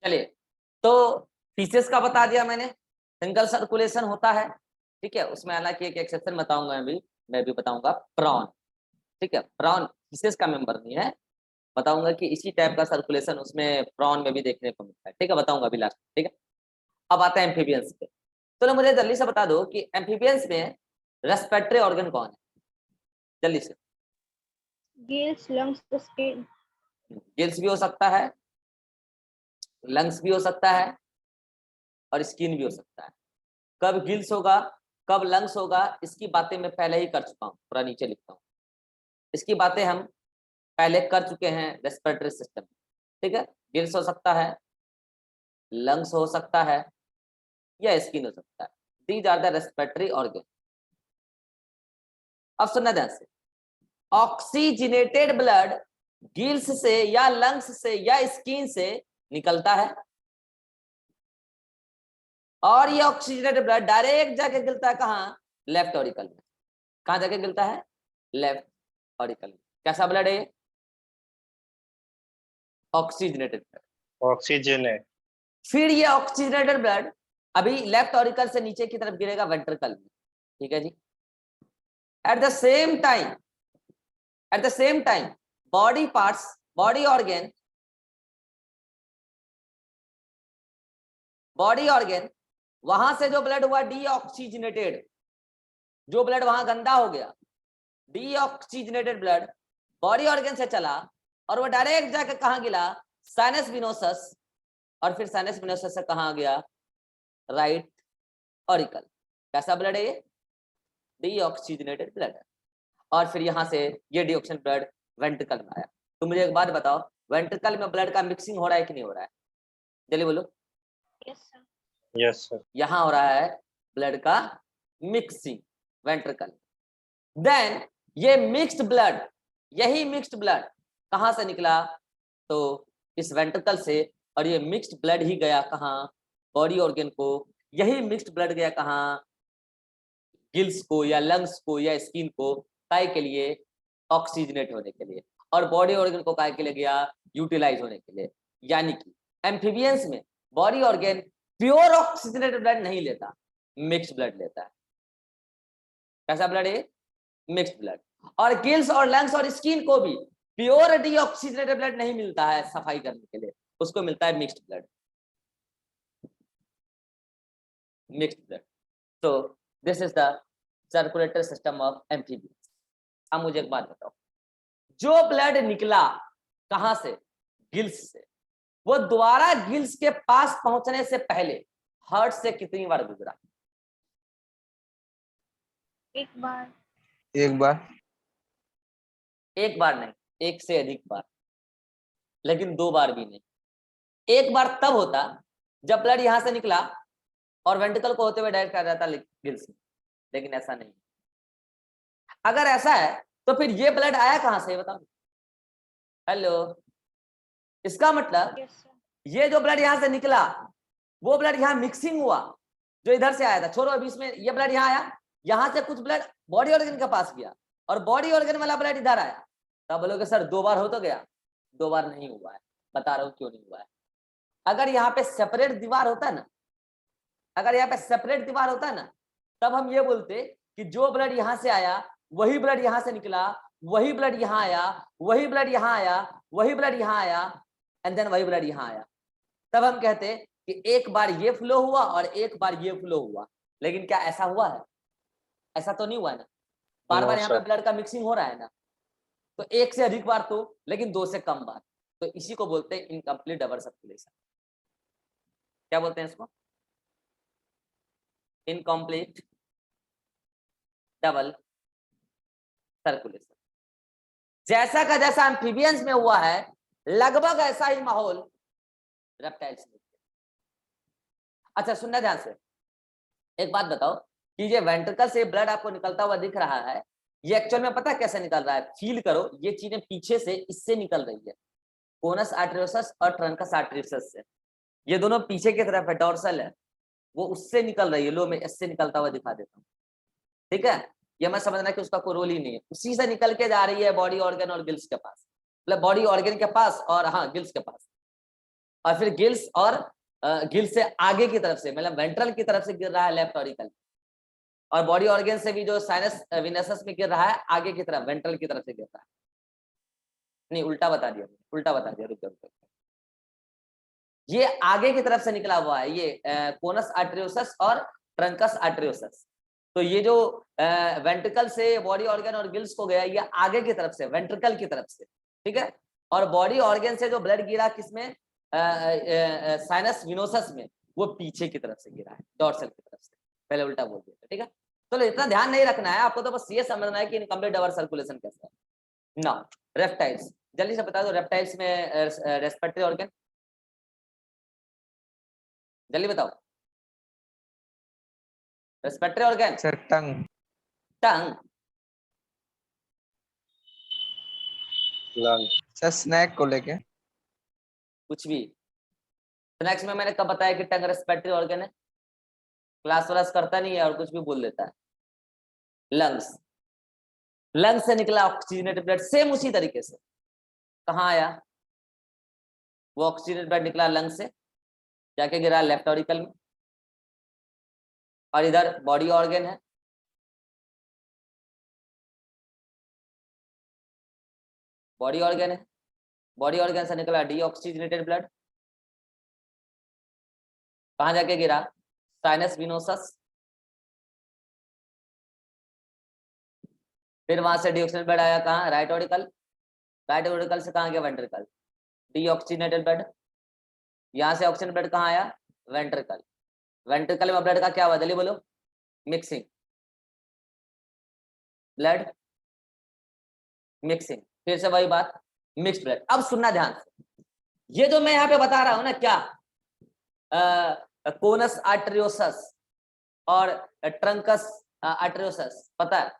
चलिए, तो फीसेस का बता दिया मैंने, सिंगल सर्कुलेशन होता है, ठीक है। उसमें हालांकि एक एक्सेप्शन बताऊंगा मैं भी बताऊंगा, प्रॉन, ठीक है। प्रॉन फीसेस का मेंबर नहीं है, बताऊंगा कि इसी टाइप का सर्कुलेशन उसमें प्रॉन में भी देखने को मिलता है, ठीक है, बताऊंगा अभी लास्ट, ठीक है। अब आता है एम्फीबियंस पे। चलो मुझे जल्दी से बता दो कि एम्फीबियंस में रेस्पिरेटरी ऑर्गन कौन है, जल्दी से। Gills, lungs, skin. गिल्स भी हो सकता है, लंग्स भी हो सकता है, और स्किन भी हो सकता है। कब गिल्स होगा, कब लंग्स होगा, इसकी बातें मैं पहले ही कर चुका हूँ, थोड़ा नीचे लिखता हूँ। इसकी बातें हम पहले कर चुके हैं रेस्पिरेटरी सिस्टम, ठीक है। गिल्स हो सकता है, लंग्स हो सकता है, या स्किन हो सकता है। These are the respiratory organ. अब सुनना ध्यान से, ऑक्सीजनेटेड ब्लड गिल्स से या लंग्स से या स्किन से निकलता है, और ये ऑक्सीजनेटेड ब्लड डायरेक्ट जाके गिरता है कहाँ, लेफ्ट ऑरिकल में। कहाँ जाके गिरता है, लेफ्ट ऑरिकल में। कैसा ब्लड है, ऑक्सीजनेटेड ब्लड। ऑक्सीजन है। फिर ये ऑक्सीजनेटेड ब्लड अभी लेफ्ट ऑरिकल से नीचे की तरफ गिरेगा वेंट्रिकल में, ठीक है जी। At the same time body parts, body organ वहां से जो ब्लड हुआ डीऑक्सीजनेटेड, जो ब्लड वहां गंदा हो गया, डीऑक्सीजनेटेड ब्लड बॉडी ऑर्गन से चला और वो डायरेक्ट जाकर कहां गिरा, साइनस विनोसस, और फिर साइनस विनोसस से कहां गया, राइट ऑरिकल। कैसा ब्लड है ये, डीऑक्सीजनेटेड ब्लड। और फिर यहां से ये डीऑक्सीजन ब्लड वेंट्रिकल में आया। तो मुझे एक बात बताओ, वेंट्रिकल में ब्लड का मिक्सिंग हो रहा है कि नहीं हो रहा है, जल्दी बोलो। Yes sir. Yes sir. यहां हो रहा है ब्लड का मिक्सिंग वेंट्रिकल। देन ये मिक्स्ड ब्लड, यही मिक्स्ड ब्लड कहां से निकला, तो इस वेंट्रिकल से, और ये मिक्स्ड ब्लड ही गया कहां, बॉडी ऑर्गन को। यही मिक्स्ड ब्लड गया कहां, गिल्स को या लंग्स को या स्किन को, काय के लिए, ऑक्सीजनेट होने के लिए। और बॉडी ऑर्गन को काय के लिए गया, यूटिलाइज होने के लिए। यानी कि एम्फीबियंस में body organ pure oxygenated blood नहीं लेता, मिक्स्ड ब्लड लेता है। कैसा ब्लड है, मिक्स्ड ब्लड। और गिल्स और लंग्स और स्किन को भी प्योर डीऑक्सीजनेटेड ब्लड नहीं मिलता है सफाई करने के लिए, उसको मिलता है मिक्स्ड ब्लड, मिक्स्ड ब्लड। तो this is the circulatory system of amphibians. अब मुझे एक बात बताओ, जो ब्लड निकला कहां से, गिल्स से, वो दोबारा गिल्स के पास पहुंचने से पहले हार्ट से कितनी बार गुजरा, एक बार। एक बार। एक बार नहीं, एक से अधिक बार, लेकिन दो बार भी नहीं। एक बार तब होता जब ब्लड यहां से निकला और वेंट्रिकल को होते हुए डायरेक्ट आ जाता गिल्स में, लेकिन ऐसा नहीं। अगर ऐसा है तो फिर ये ब्लड आया कहां से, बताओ। हेलो, इसका मतलब यस सर। ये जो ब्लड यहां से निकला, वो ब्लड यहाँ मिक्सिंग हुआ, जो इधर से आया था। छोड़ो अभी, इसमें ये ब्लड यहाँ आया, यहां से कुछ ब्लड बॉडी ऑर्गन के पास गया, और बॉडी ऑर्गन वाला ब्लड इधर आया। तब बोलोगे सर दो बार हो तो गया, दो बार नहीं हुआ है, बता रहा हूं क्यों नहीं हुआ है। अगर यहाँ पे सेपरेट दीवार होता ना, अगर यहाँ पे सेपरेट दीवार होता ना, तब हम ये बोलते कि जो ब्लड यहां से आया वही ब्लड यहां से निकला, वही ब्लड यहां आया, वही ब्लड यहां आया, वही ब्लड यहां आया, एंड देन वही ब्लड यहां आया। तब हम कहते कि एक बार ये फ्लो हुआ और एक बार ये फ्लो हुआ। लेकिन क्या ऐसा हुआ है, ऐसा तो नहीं हुआ है ना, बार बार यहाँ पे ब्लड का मिक्सिंग हो रहा है ना। तो एक से अधिक बार तो, लेकिन दो से कम बार, तो इसी को बोलते हैं इनकम्प्लीट डबल सर्कुलेशन। क्या बोलते हैं इसको, इनकम्प्लीट डबल सर्कुलेशन। जैसा का जैसा एम्फीबियंस में हुआ है, लगभग ऐसा ही माहौल रेप्टाइल्स में। अच्छा सुनना ध्यान से, एक बात बताओ कि ये वेंट्रिकल से ब्लड आपको निकलता हुआ दिख रहा है, ये एक्चुअल में पता कैसे निकल रहा है, फील करो, ये चीजें पीछे से इससे निकल रही है, कोनस आर्टेरियोसस और ट्रंकस आर्टेरियोसस से। ये दोनों पीछे की तरफ है, डोर्सल है, वो उससे निकल रही है। लो मैं इससे निकलता हुआ दिखा देता हूँ, ठीक है। ये मैं समझना कि उसका कोई रोल ही नहीं है, उसी से निकल के जा रही है बॉडी ऑर्गन और गिल्स के पास, मतलब बॉडी ऑर्गन के पास और हाँ गिल्स के पास। और फिर गिल्स और गिल्स से आगे की तरफ से, मतलब वेंट्रल की तरफ से गिर रहा है लेफ्ट ऑरिकल, और बॉडी ऑर्गन से भी जो साइनस विनसस में गिर रहा है आगे की तरफ, वेंट्रल की तरफ से गिर रहा है। नहीं, उल्टा बता दिया, उल्टा बता दिया, रुक जाओ। ये आगे की तरफ से निकला हुआ है, ये कोनस आर्टेरियोसस और ट्रंकस आर्टेरियोसस। तो ये जो वेंट्रिकल से बॉडी ऑर्गन और गिल्स को गया, ये आगे की तरफ से, वेंट्रिकल की तरफ से, ठीक है। और बॉडी ऑर्गन से जो ब्लड गिरा किसमें, साइनस विनोसस में, वो पीछे की तरफ से गिरा है, डॉर्सल की तरफ से। पहले उल्टा बोल दिया, ठीक है। तो इतना ध्यान नहीं रखना है आपको, तो बस ये समझना है कि इनकम्प्लीट डबल सर्कुलेशन कैसा है। नाउ रेप्टाइल्स, जल्दी से बता दो, रेप्टाइल्स में रेस्पिरेटरी ऑर्गन, जल्दी बताओ। रेस्पिरेटरी ऑर्गन, सर टंग, टंग, लंग, सर स्नैक को लेके, कुछ भी। नेक्स्ट में मैंने कब बताया कि टंग रेस्पिरेटरी ऑर्गन है? क्लास व्लास करता नहीं है और कुछ भी बोल देता है। लंग्स, लंग्स से निकला ऑक्सीजनेटेड ब्लड, सेम उसी तरीके से। कहाँ आया वो ऑक्सीजनेटेड ब्लड? निकला लंग्स से, जाके गिरा लेफ्ट ऑरिकल में, और इधर बॉडी ऑर्गन है, बॉडी ऑर्गन है, बॉडी ऑर्गन से निकला डीऑक्सीजनेटेड ब्लड, कहाँ जाके गिरा? Sinus venosus. फिर वहां से डीऑक्सीजनेटेड ब्लड आया कहाँ? राइट ऑरिकल, राइट ऑरिकल से कहाँ गया? Ventricle, deoxygenated blood. यहाँ से ऑक्सीजन ब्लड कहाँ आया? वेंट्रिकल, वेंट्रिकल में ब्लड का क्या हुआ? जल्दी बोलो। मिक्सिंग, ब्लड मिक्सिंग, फिर से वही बात, मिक्स ब्लड। अब सुनना ध्यान से, ये जो मैं यहाँ पे बता रहा हूं ना, क्या कोनस आर्टेरियोसस और ट्रंकस आर्टेरियोसस, पता है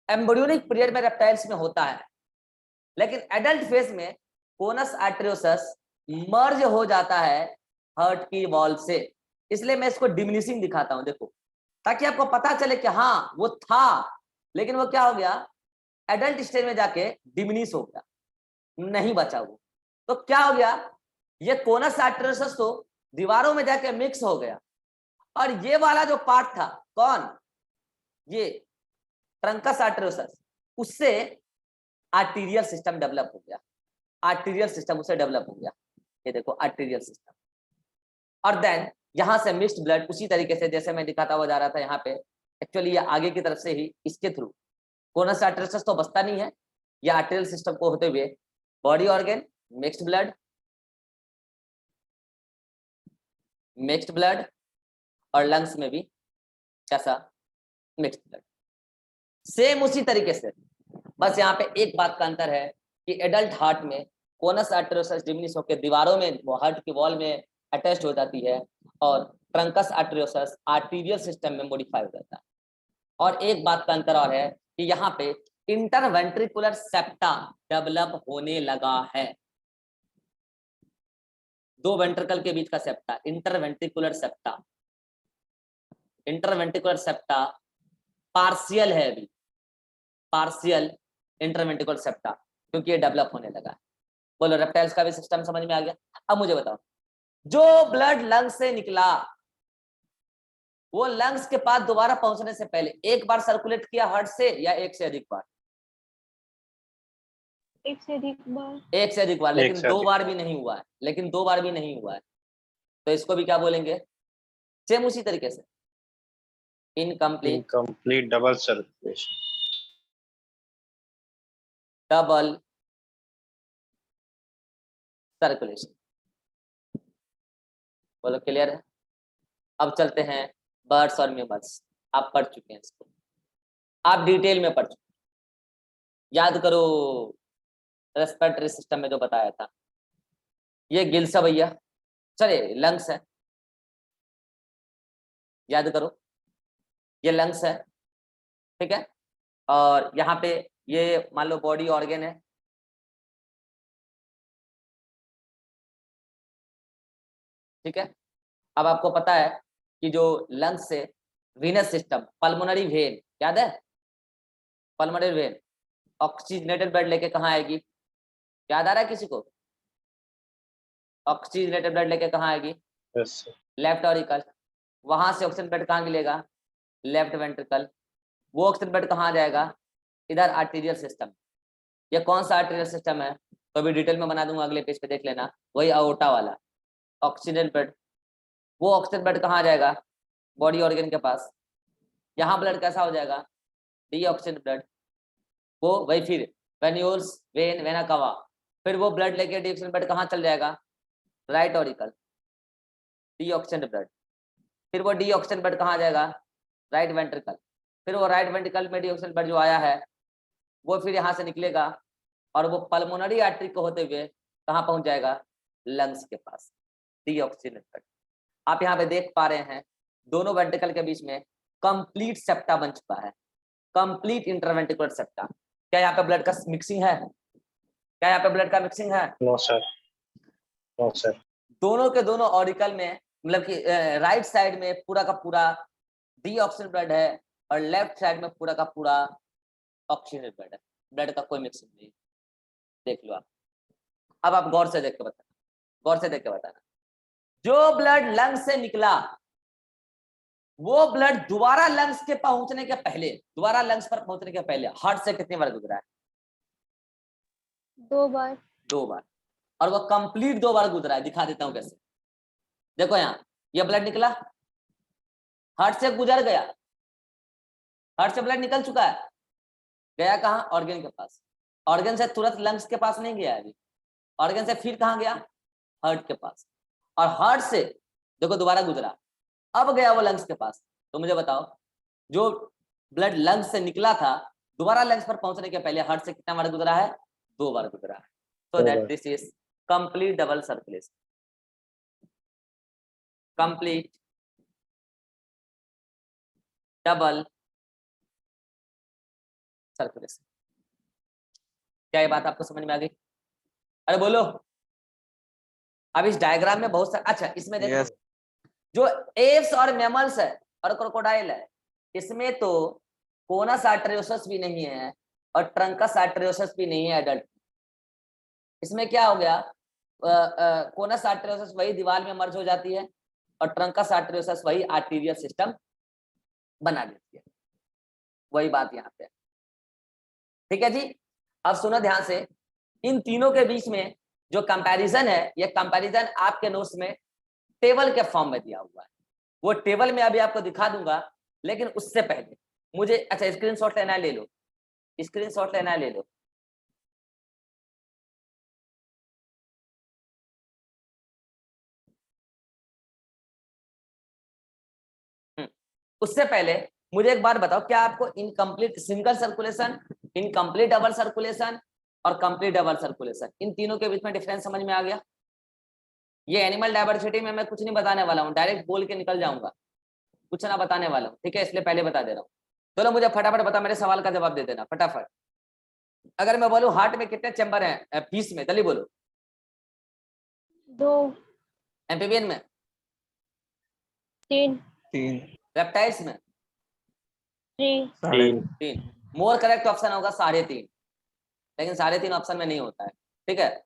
एम्ब्रियोनिक पीरियड में रेप्टाइल्स में होता है, लेकिन एडल्ट फेज में कोनस आर्टेरियोसस मर्ज हो जाता है हार्ट की वॉल से। इसलिए मैं इसको डिमिनिशिंग दिखाता हूं, देखो, ताकि आपको पता चले कि हाँ वो था, लेकिन वो क्या हो गया? एडल्ट स्टेज में जाके डिमिनिश हो गया, नहीं बचा वो। तो क्या हो गया? ये कोनस आर्टेरियोसस तो दीवारों में जाके मिक्स हो गया, और ये वाला जो पार्ट था, कौन? ये ट्रंकस आर्टेरियोसस, उससे आर्टीरियल सिस्टम डेवलप हो गया, आर्टीरियल सिस्टम उससे डेवलप हो गया। ये देखो आर्टीरियल सिस्टम, और देन यहां से मिक्स्ड ब्लड उसी तरीके से जैसे मैं दिखाता हुआ जा रहा था यहाँ पे, एक्चुअली ये आगे की तरफ से ही इसके थ्रू, कोनस आर्टेरियोसस तो बसता नहीं है, ये आर्टेरियल सिस्टम को होते हुए body organ, mixed blood, mixed blood, और लंग्स में भी कैसा? Mixed blood. सेम उसी तरीके से, बस यहाँ पे एक बात का अंतर है कि एडल्ट हार्ट में कोनस आर्टेरियोसस डिमिनिश होकर दीवारों में, हार्ट की वॉल में अटैच हो जाती है, और ट्रंकस आर्टेरियोसस आर्टीरियल सिस्टम में मॉडिफाई हो जाता है। और एक बात का अंतर और है कि यहाँ पे इंटरवेंट्रिकुलर सेप्टा डेवलप होने लगा है, दो वेंट्रिकल के बीच का septa, interventricular septa. Interventricular septa partial है अभी, पार्शियल इंटरवेंट्रिकुलर सेप्टा, क्योंकि ये डेवलप होने लगा है। बोलो, रेप्टाइल्स का भी सिस्टम समझ में आ गया? अब मुझे बताओ, जो ब्लड लंग्स से निकला, वो लंग्स के पास दोबारा पहुंचने से पहले एक बार सर्कुलेट किया हार्ट से, या एक से अधिक बार? एक से अधिक बार, एक से अधिक बार, लेकिन एक से दो अधिक बार भी नहीं हुआ है, लेकिन दो बार भी नहीं हुआ है, तो इसको भी क्या बोलेंगे? सेम उसी तरीके से, incomplete incomplete double circulation, double circulation. बोलो, क्लियर है? अब चलते हैं बर्ड्स और मेमल्स। आप पढ़ चुके हैं इसको, आप डिटेल में पढ़ चुके हैं, याद करो रेस्पिरेटरी सिस्टम में जो बताया था। ये गिल्स है भैया, चले लंग्स है, याद करो, ये लंग्स है, ठीक है। और यहाँ पे ये मान लो बॉडी ऑर्गन है, ठीक है। अब आपको पता है कि जो लंग्स से वीनस सिस्टम, पल्मोनरी वेन, याद है? पल्मोनरी वेन ऑक्सीजनेटेड ब्लड लेके कहाँ आएगी? याद आ रहा है किसी को? ऑक्सीजनेटेड ब्लड लेके कहाँ आएगी? Yes, sir. Left auricle. वहां से ऑक्सीजन ब्लड कहाँ मिलेगा? Left ventricle. वो ऑक्सीजन ब्लड कहाँ जाएगा? इधर आर्टीरियल सिस्टम। ये कौन सा आर्टीरियल सिस्टम है? तो अभी डिटेल में बना दूंगा, अगले पेज पे देख लेना। वही अओर्टा वाला ऑक्सीजन ब्लड। वो ऑक्सीजन ब्लड कहाँ जाएगा? बॉडी ऑर्गन के पास। यहाँ ब्लड कैसा हो जाएगा? डीऑक्सीजन ब्लड। वो वही फिर वेन्यूल्स, वेन, वेना कवा। फिर वो ब्लड लेके डीऑक्सीजन ब्लड कहाँ चल जाएगा? Right auricle, deoxygen blood. फिर वो डीऑक्सीजन ब्लड कहाँ जाएगा? Right ventricle. फिर वो राइट वेंट्रिकल में डीऑक्सीजन ब्लड जो आया है वो फिर यहाँ से निकलेगा और वो पल्मोनरी आर्टरी को होते हुए कहाँ पहुंच जाएगा? लंग्स के पास। डीऑक्सीजन ब्लड। आप यहाँ पे देख पा रहे हैं दोनों वेंट्रिकल के बीच में कंप्लीट सेप्टा बन चुका है, कंप्लीट इंटरवेंट्रिकुलर सेप्टा। क्या यहाँ पे ब्लड का मिक्सिंग है? क्या यहाँ पे ब्लड का मिक्सिंग है? No, sir. No, sir. दोनों के दोनों ऑरिकल में, मतलब कि राइट साइड में पूरा का पूरा डीऑक्सीजन ब्लड है और लेफ्ट साइड में पूरा का पूरा ऑक्सीजन ब्लड है। ब्लड का कोई मिक्सिंग नहीं। देख लो आप। अब आप गौर से देख के बताना, गौर से देख के बताना। जो ब्लड लंग्स से निकला वो ब्लड दोबारा लंग्स के पहुंचने के पहले, दोबारा लंग्स पर पहुंचने के पहले हार्ट से कितनी बार गुजरा है? 2 बार। 2 बार। और वो कंप्लीट 2 बार गुजरा है। दिखा देता हूं कैसे। देखो यहाँ ये ब्लड निकला, हार्ट से गुजर गया, हार्ट से ब्लड निकल चुका है, गया कहाँ? ऑर्गन के पास। ऑर्गन से तुरंत लंग्स के पास नहीं गया अभी, ऑर्गन से फिर कहाँ गया? हार्ट के पास। और हार्ट से देखो दोबारा गुजरा, अब गया वो लंग्स के पास। तो मुझे बताओ जो ब्लड लंग्स से निकला था दोबारा लंग्स पर पहुंचने के पहले हार्ट से कितना बार गुजरा है? 2 बार गुजरा है। So that this is complete double circulation. Complete double circulation. क्या ये बात आपको समझ में आ गई? अरे बोलो। अब इस डायग्राम में बहुत सारा, अच्छा इसमें देखो Yes. जो एप्स और मैमल्स है और क्रोकोडाइल है, इसमें तो कोनस आर्टेरियोसस भी नहीं है और ट्रंकस आर्टेरियोसस भी नहीं है एडल्ट। इसमें क्या हो गया? कोनस आर्टेरियोसस वही दीवार में मर्ज हो जाती है और ट्रंकस आर्टेरियोसस वही आर्टीरियल सिस्टम बना देती है। वही बात यहाँ पे। ठीक है जी। अब सुनो ध्यान से, इन तीनों के बीच में जो कंपैरिजन है, ये कंपैरिजन आपके नोट्स में टेबल के फॉर्म में दिया हुआ है। वो टेबल में अभी आपको दिखा दूंगा, लेकिन उससे पहले मुझे, अच्छा स्क्रीनशॉट लेना है ले लो, स्क्रीनशॉट लेना है ले लो। उससे पहले मुझे एक बात बताओ, क्या आपको incomplete single circulation, incomplete double circulation और कंप्लीट डबल सर्कुलेशन, इन तीनों के बीच में डिफरेंस समझ में आ गया? ये एनिमल डायवर्सिटी में मैं कुछ नहीं बताने वाला हूँ, डायरेक्ट बोल के निकल जाऊंगा, कुछ ना बताने वाला हूँ। ठीक है, इसलिए पहले बता दे रहा हूँ। चलो मुझे फटाफट बता, मेरे सवाल का जवाब दे देना फटाफट। अगर मैं बोलूं हार्ट में कितने चैम्बर हैं पीस में, जल्दी बोलो। 2, एम्फीबियन में? 3, 3, रेप्टाइल्स में? 3, 3। मोर करेक्ट ऑप्शन होगा 3.5, लेकिन 3.5 ऑप्शन में नहीं होता है। ठीक है।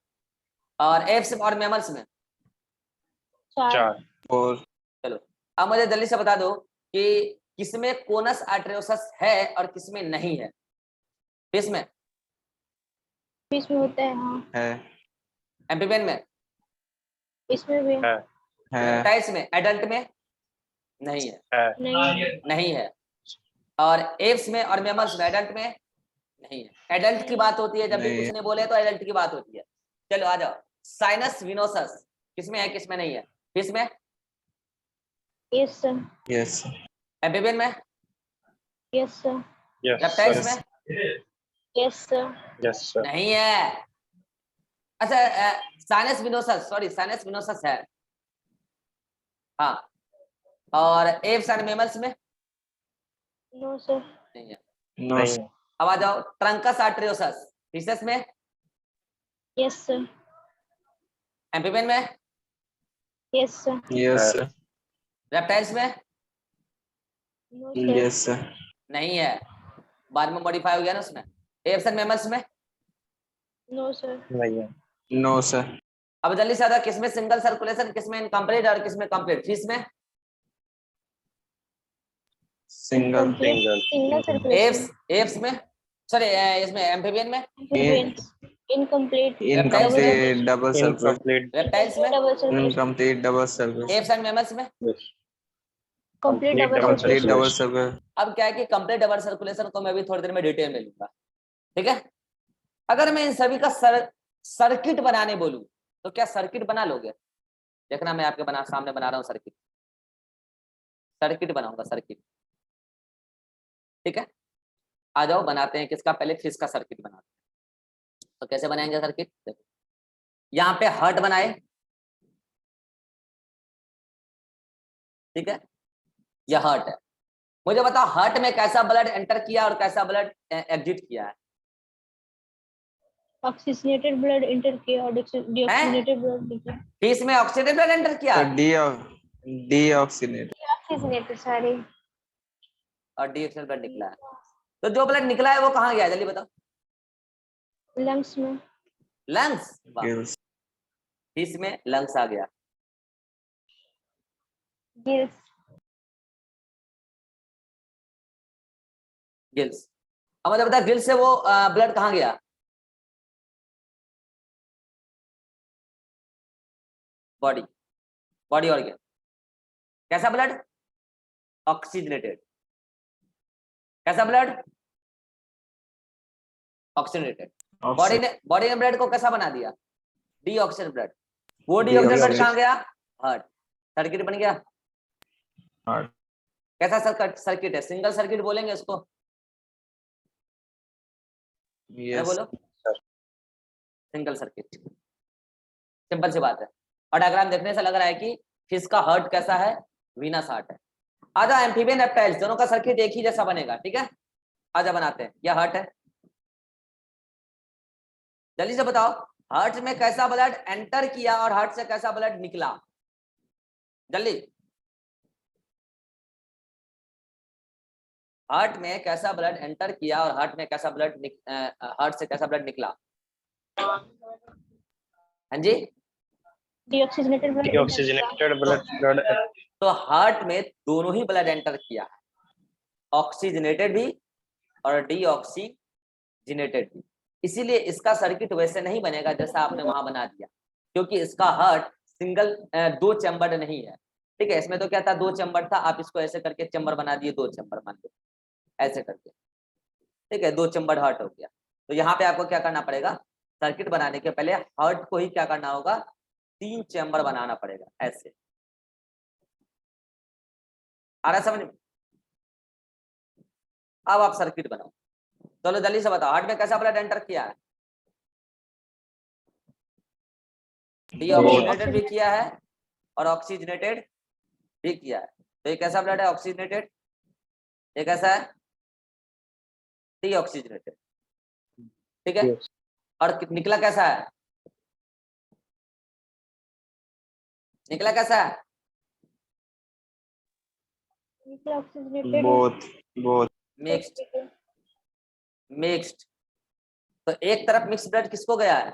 और एप्स और मैमल्स में? 4, 4, चलो अब मुझे जल्दी से बता दो कि किसमें कोनस आर्टेरियोसस है और किसमें नहीं है? फिश में? फिश में होता है। हाँ, है, एम्फीबियन में? इसमें भी है, रेप्टाइल्स में? एडल्ट में? नहीं है, नहीं। नहीं है। और एप्स में और मैमल्स में? एडल्ट में? नहीं है। एडल्ट की बात होती है जब भी नहीं। कुछ नहीं बोले तो एडल्ट की बात होती है। चलो आ जाओ। साइनस विनोसस किसमें है किसमें नहीं है? फिश में? Yes sir, Yes. एम्फीबियन में? Yes sir, Yes, reptiles sir. में? Yes sir, Yes, sir. नहीं है। अच्छा sinus venosus, sorry sinus venosus है, हाँ। और एप्स एंड मैमल्स में? नो सर, नहीं है। No, sir. अब आ जाओ ट्रंकस आर्टेरियोसस, फिशेस में? यस सर, एम्फीबियन में? Yes sir, Yes, sir. Reptiles में? No sir, Yes, sir. नहीं है, बाद में मॉडिफाई हो गया ना उसमें। एप्स एंड मैमल्स में? नो सर, नहीं है। No, sir. अब जल्दी से आता किसमें सिंगल सर्कुलेशन, किसमें इनकम्प्लीट और किसमें कंप्लीट। फीस में Single. Incomplete. Single circulation. Apps में, सॉरी इसमें एम्फीबियन में, Amphibians. Incomplete. Incomplete double circle. Incomplete. Reptiles में, Double circulation. Incomplete double circle. Apps and mammals में। Yes. Complete double Complete circulation. double circle. अब क्या है कि कंप्लीट डबल सर्कुलेशन को मैं भी थोड़ी देर में डिटेल में लूंगा, ठीक है। अगर मैं इन सभी का सर्किट बनाने बोलूं तो क्या सर्किट बना लोगे? देखना मैं आपके सामने बना रहा हूं सर्किट, सर्किट बनाऊंगा सर्किट, ठीक है। आ जाओ बनाते हैं किसका, पहले फिश का सर्किट बनाते हैं। तो कैसे बनाएंगे सर्किट? देखो यहाँ पे हार्ट बनाए, ठीक है, यह हार्ट है। मुझे बताओ हार्ट में कैसा ब्लड एंटर किया और कैसा ब्लड एग्जिट किया है? Oxygenated blood enter किया और deoxygenated blood निकला. फिश में ऑक्सीडेटेड ब्लड एंटर किया So deoxygenate. Oxygenated, sorry. और डीऑक्सीजन ब्लड निकला है। तो जो ब्लड निकला है वो कहाँ गया जल्दी बताओ? Lungs में. लंग्स। Gills. फिश में लंग्स आ गया, Gills. गिल्स। अब मुझे बता गिल्स से वो ब्लड कहाँ गया? Body, body organ. कैसा ब्लड? ऑक्सीजनेटेड। कैसा ब्लड? ऑक्सीजनेटेड। बॉडी ने ब्लड को कैसा बना दिया? डीऑक्सीजन ब्लड। वो डीऑक्सीजन ब्लड कहाँ गया? हार्ट। सर्किट बन गया। Heart. कैसा सर्किट है? सिंगल सर्किट बोलेंगे इसको, Yes. बोलो सिंगल सर्किट, सिंपल सी बात है। और डायग्राम देखने से लग रहा है कि फिश का हार्ट कैसा है? वीनस हार्ट है। आजा एम्फीबियन रेप्टाइल्स दोनों का सर्किट एक ही जैसा बनेगा, ठीक है। आजा बनाते हैं। यह हार्ट है, जल्दी से बताओ हार्ट में कैसा ब्लड एंटर किया और हार्ट से कैसा ब्लड निकला? जल्दी। हार्ट में कैसा ब्लड एंटर किया और हार्ट में कैसा ब्लड हार्ट से कैसा ब्लड निकला? हाँ जी, Deoxygenated blood. Deoxygenated blood. तो हार्ट में दोनों ही ब्लड एंटर किया है, ऑक्सीजनेटेड भी और डीऑक्सीजनेटेड भी। इसीलिए इसका सर्किट वैसे नहीं बनेगा जैसा आपने वहां बना दिया, क्योंकि इसका हार्ट सिंगल दो चैम्बर नहीं है, ठीक है। इसमें तो क्या था? दो चैम्बर था, आप इसको ऐसे करके चैम्बर बना दिए, दो चैम्बर मान लो ऐसे करके, ठीक है, दो चैम्बर हार्ट हो गया। तो यहाँ पे आपको क्या करना पड़ेगा? सर्किट बनाने के पहले हार्ट को ही क्या करना होगा? तीन चैम्बर बनाना पड़ेगा ऐसे। आ रहा समझ में? अब आप सर्किट बनाओ। चलो जल्दी से बताओ हार्ट में कैसा ब्लड एंटर किया है? डीऑक्सीजनेटेड भी किया है और ऑक्सीजनेटेड भी किया है। तो ये कैसा ब्लड है? ऑक्सीजनेटेड। ये कैसा है? डीऑक्सीजनेटेड, ठीक है। Yes. और निकला कैसा है? निकला कैसा है? Oxygenated. Both. मिक्स्ड। मिक्स्ड। तो एक तरफ मिक्स ब्लड किसको गया है?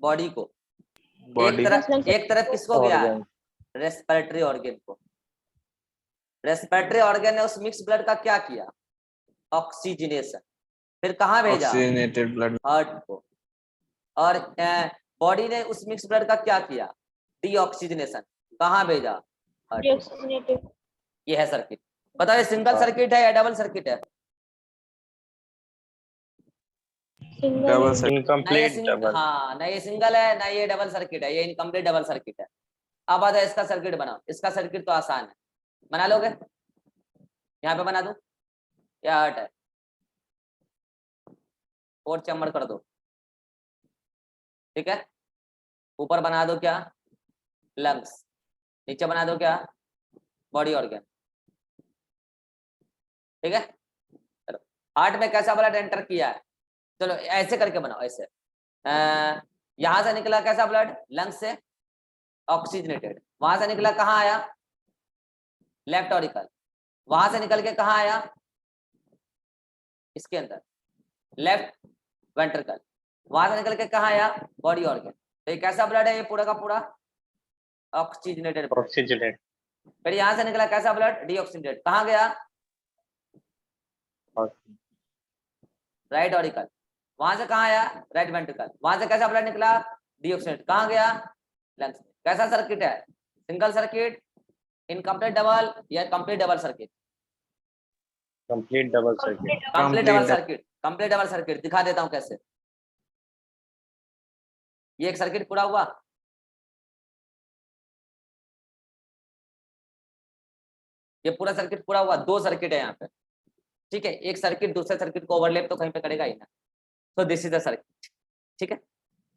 बॉडी को। Body. एक तरफ किसको गया है? Organ. रेस्पिरेटरी ऑर्गन को। रेस्पिरेटरी ऑर्गन ने उस मिक्स ब्लड का क्या किया? ऑक्सीजनेशन। फिर कहाँ भेजा? Oxygenated blood. हार्ट को। और बॉडी ने उस मिक्स ब्लड का क्या किया? डीऑक्सीजनेशन। कहाँ भेजा? हार्ट। Deoxygenated. ये है सर्किट। बताओ ये सिंगल सर्किट है या डबल सर्किट है? Single. Double and- circle. Incomplete double. हाँ, ना ये सिंगल है ना ये डबल सर्किट है, ये इनकम्प्लीट डबल सर्किट है। अब आता है इसका सर्किट बनाओ। इसका सर्किट तो आसान है, बना लोगे? यहाँ पे बना दूं? या हार्ट है, और चैम्बर कर दो, ठीक है। ऊपर बना दो क्या? लंग्स। नीचे बना दो क्या? बॉडी ऑर्गन, ठीक है। चलो हार्ट में कैसा ब्लड एंटर किया है? चलो ऐसे करके बनाओ, ऐसे यहां से निकला कैसा ब्लड? लंग्स से, ऑक्सीजनेटेड। वहां से निकला कहाँ आया? Left auricle. वहां से निकल के कहाँ आया? इसके अंदर, लेफ्ट वेंट्रिकल। वहां से निकल के कहाँ आया, बॉडी ऑर्गन। तो ये कैसा ब्लड है, ये पूरा का पूरा ऑक्सीजनेटेड ब्लड। ऑक्सीजनेट, फिर यहाँ से निकला कैसा ब्लड, डीऑक्सीजनेटेड। कहाँ गया, राइट ऑरिकल। वहां से कहाँ आया, राइट वेंट्रिकल। वहां से कैसा ब्लड निकला, डीऑक्सीजनेटेड। कहाँ गया, लंग्स में। कैसा सर्किट है, सिंगल सर्किट, इनकम्प्लीट डबल या complete double circuit, complete double circuit, complete double circuit, complete double circuit. दिखा देता हूं कैसे। ये एक सर्किट पूरा हुआ, ये पूरा सर्किट पूरा हुआ, दो सर्किट है यहाँ पे, ठीक है। एक सर्किट दूसरे सर्किट को ओवरलैप तो कहीं पे करेगा ही ना, तो दिस इज द सर्किट, ठीक है।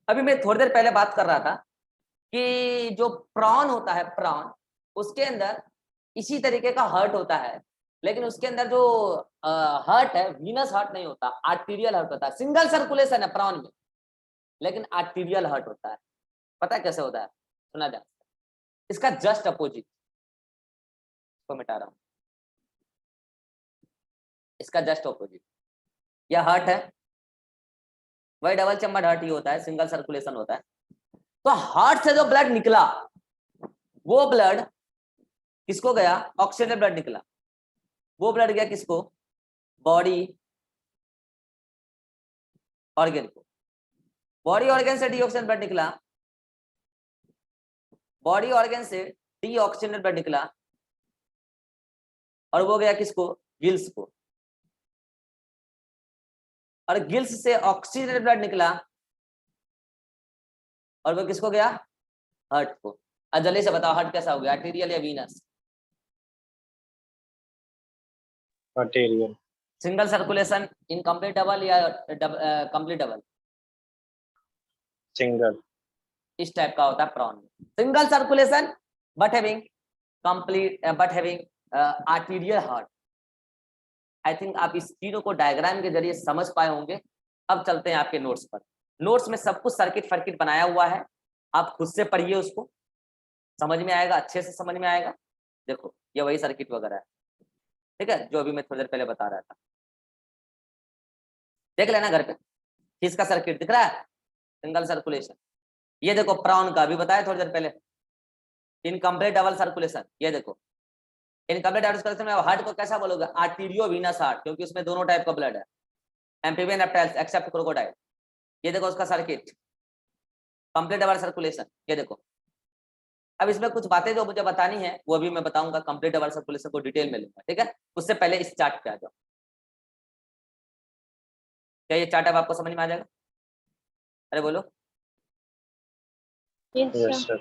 अभी मैं थोड़ी देर पहले बात कर रहा था कि जो प्रॉन होता है, प्रॉन, उसके अंदर इसी तरीके का हर्ट होता है, लेकिन उसके अंदर जो हर्ट है, वीनस हर्ट नहीं होता, आर्टीरियल हर्ट होता है। सिंगल सर्कुलेशन है प्रॉन में, लेकिन आर्टीरियल हर्ट होता है। पता है कैसे होता है, सुना जाए। इसका जस्ट अपोजिट को मिटा रहा हूं, इसका जस्ट अपोजिट, यह हर्ट है, वही डबल चैम्बर्ड हर्ट ही होता है, सिंगल सर्कुलेशन होता है। तो हार्ट से जो ब्लड निकला, वो ब्लड किसको गया, ऑक्सीजन ब्लड निकला, वो ब्लड गया किसको, बॉडी ऑर्गन को। बॉडी ऑर्गन से डीऑक्सीजन ब्लड निकला, बॉडी ऑर्गन से डीऑक्सीजन ब्लड निकला, और वो गया किसको, गिल्स को। और गिल्स से ऑक्सीजन ब्लड निकला, और वो किसको गया, हार्ट को। अब जल्दी से बताओ हार्ट कैसा हो गया, आर्टीरियल या Venus, arterial, single circulation, incomplete double या कंप्लीट डबल, सिंगल, इस टाइप का होता है प्रॉन में। Single circulation but having complete, but having arterial heart. I think आप इस तीनों को डायग्राम के जरिए समझ पाए होंगे। अब चलते हैं आपके नोट्स पर। नोट्स में सब कुछ सर्किट फर्किट बनाया हुआ है, आप खुद से पढ़िए, उसको समझ में आएगा, अच्छे से समझ में आएगा। देखो ये वही सर्किट वगैरह है, ठीक है, जो अभी मैं थोड़ी देर पहले बता रहा था। देख लेना घर पे, किसका सर्किट दिख रहा है, सिंगल सर्कुलेशन। ये देखो प्रॉन का भी बताया थोड़ी देर पहले, इनकम्प्लीट डबल सर्कुलेशन। ये देखो इनकम्प्लीट डबल सर्कुलेशन में हार्ट को कैसा बोलोगे, आर्टीरियो वीनस हार्ट, क्योंकि उसमें दोनों टाइप का ब्लड है, एम्फीबियन रेप्टाइल्स एक्सेप्ट क्रोकोडाइल। ये देखो उसका सर्किट, कंप्लीट डबल सर्कुलेशन। ये देखो, अब इसमें कुछ बातें जो मुझे बतानी है वो भी मैं बताऊंगा, कंप्लीट डबल सर्कुलेशन को डिटेल में लूंगा, ठीक है। उससे पहले इस चार्ट पे आ जाओ। क्या ये चार्ट अब आपको समझ में आ जाएगा, अरे बोलो। Yes, yes sir.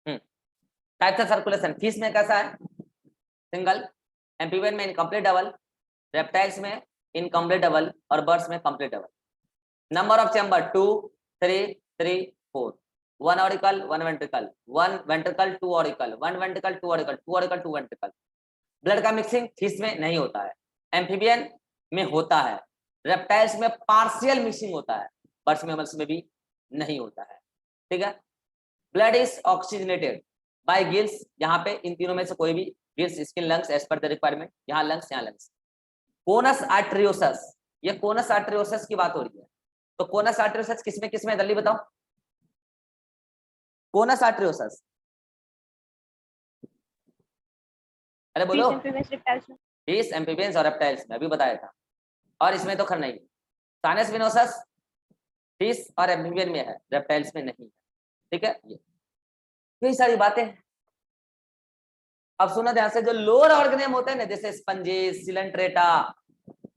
Sir, types of circulation, fish में कैसा है, सिंगल, एम्फीबियन में इनकम्प्लीट डबल, रेप्टाइल्स में इनकम्प्लीट डबल, और बर्ड्स में complete double. Number of chamber 2 3 3 4, 1 auricle 1 ventricle, 1 ventricle 2 auricle, 1 ventricle 2 auricle, 2 auricle 2 ventricle. Blood का मिक्सिंग फिश में नहीं होता है, एम्फीबियन में होता है, रेप्टाइल्स में पार्शियल मिक्सिंग होता है, बर्ड्स में भी नहीं होता है, ठीक है। Blood is oxygenated by gills, यहाँ पे इन तीनों में से कोई भी, gills, skin, lungs, as per the requirement. यहाँ लंग्स, यहाँ लंग्स। कोनस आर्टरियोसस, ये कोनस आर्टरियोसस की बात हो रही है। तो कोनस आर्टरियोसस किसमें जल्दी बताओ, कोनस आर्टरियोसस, अरे बोलो। Fish and reptiles में. फिश, एम्फीबियंस और रेप्टाइल्स में अभी बताया था, और इसमें तो खैर नहीं है। साइनस विनोसस फिश और एम्फीबियन में है, रेप्टाइल्स में नहीं है, ठीक है। यही सारी बातें। अब सुनो ध्यान से, जो लोअर ऑर्गेनिज्म होते हैं ना, जैसे स्पंजेस, सिलेंट्रेटा,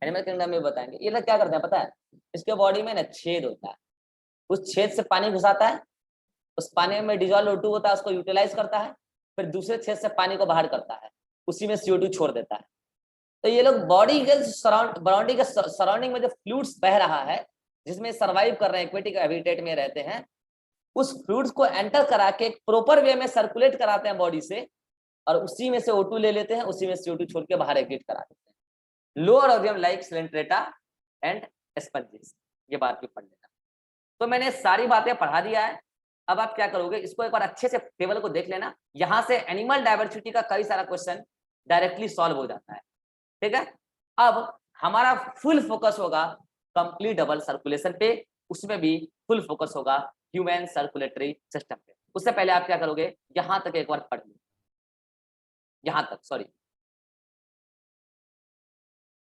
एनिमल किंगडम में बताएंगे, ये लोग क्या करते हैं पता है, इसके बॉडी में ना छेद होता है, उस छेद से पानी घुसाता है, उस पानी में डिजॉल्व O2 होता है, उसको यूटिलाइज करता है, फिर दूसरे छेद से पानी को बाहर करता है, उसी में CO2 छोड़ देता है। तो ये लोग बॉडी के बॉडी के सराउंडिंग में जो फ्लूइड्स बह रहा है, जिसमें सर्वाइव कर रहे हैं, एक्वेटिक हैबिटेट में रहते हैं, उस फ्लूइड्स को एंटर करा के प्रॉपर वे में सर्कुलेट कराते हैं बॉडी से, और उसी में से O2 ले लेते हैं, उसी में CO2 छोड़ के बाहर एग्जिट करा देते हैं। Lower organism like Coelenterata and sponges, ये बात भी पढ़ लेना। तो मैंने सारी बातें पढ़ा दिया है। अब आप क्या करोगे, इसको एक बार अच्छे से टेबल को देख लेना, यहाँ से एनिमल डाइवर्सिटी का कई सारा क्वेश्चन डायरेक्टली सॉल्व हो जाता है, ठीक है। अब हमारा फुल फोकस होगा कंप्लीट डबल सर्कुलेशन पे, उसमें भी फुल फोकस होगा ह्यूमन सर्कुलेटरी सिस्टम पे। उससे पहले आप क्या करोगे, यहां तक एक बार पढ़ लो, यहां तक, सॉरी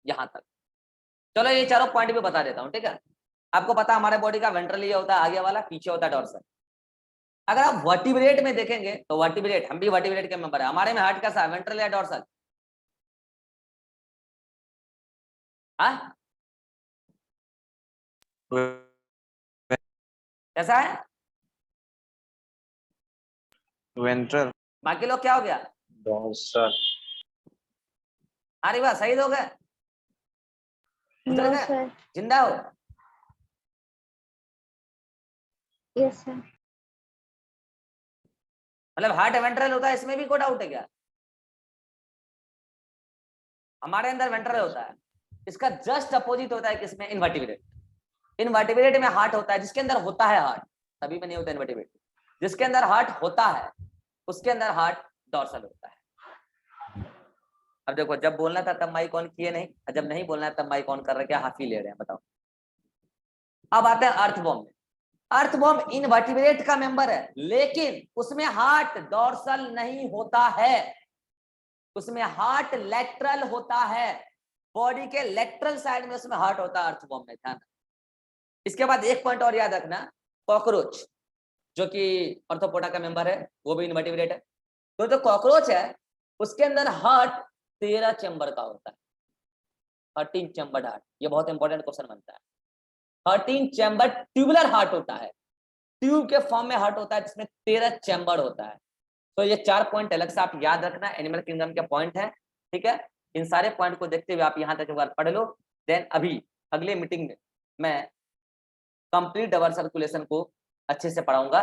यहां तक। चलो ये चारों पॉइंट भी बता देता हूं, ठीक है। आपको पता हमारे बॉडी का वेंट्रल ये होता है आगे वाला, पीछे होता है डॉर्सल। अगर आप वर्टिब्रेट में देखेंगे तो वर्टिब्रेट, हम भी वर्टिब्रेट के मेंबर है, हमारे में हार्ट कैसा है, वेंट्रल या डॉर्सल? हाँ कैसा है? वेंट्रल। बाकी लोग क्या हो गया? डॉर्सल। अरे वाह, शहीद हो गए, उतर No, गए, sir. जिंदा हो? Yes, sir. मतलब हार्ट वेंट्रल होता है, इसमें भी कोई डाउट है क्या? हमारे अंदर वेंट्रल होता है, इसका जस्ट अपोजिट होता है किसमें, इनवर्टिब्रेट। इनवर्टिब्रेट में हार्ट होता है, जिसके अंदर होता है हार्ट, सभी में नहीं होता इनवर्टिब्रेट, जिसके अंदर हार्ट होता है उसके अंदर हार्ट डॉर्सल होता है। अब देखो, जब बोलना था तब माइक ऑन किए नहीं, और जब नहीं बोलना है तब माइक ऑन कर रहे, क्या हाफी ले रहे हैं बताओ। अब आते हैं अर्थवॉर्म में। अर्थवॉर्म इनवर्टिब्रेट का मेंबर है, लेकिन उसमें हार्ट डॉर्सल नहीं होता है, उसमें हार्ट लेटरल होता है, बॉडी के लेटरल साइड में उसमें हार्ट होता है अर्थवॉर्म में, ध्यान। इसके बाद एक पॉइंट और याद रखना, कॉकरोच जो कि ऑर्थोपोडा का मेंबर है, वो भी इनवर्टिब्रेट है। तो जो कॉकरोच है उसके अंदर हार्ट 13 चैम्बर का होता है, 13 चैम्बर्ड हार्ट। ये बहुत इंपॉर्टेंट क्वेश्चन बनता है। 13 चैम्बर ट्यूबुलर हार्ट होता है, ट्यूब के फॉर्म में हार्ट होता है, जिसमें 13 चैम्बर होता है। तो ये 4 पॉइंट अलग से आप याद रखना, एनिमल किंगडम के पॉइंट है, ठीक है। इन सारे पॉइंट को देखते हुए आप यहाँ तक एक बार पढ़ लो, देन अभी अगले मीटिंग में मैं कंप्लीट डबल सर्कुलेशन को अच्छे से पढ़ाऊंगा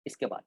इसके बाद।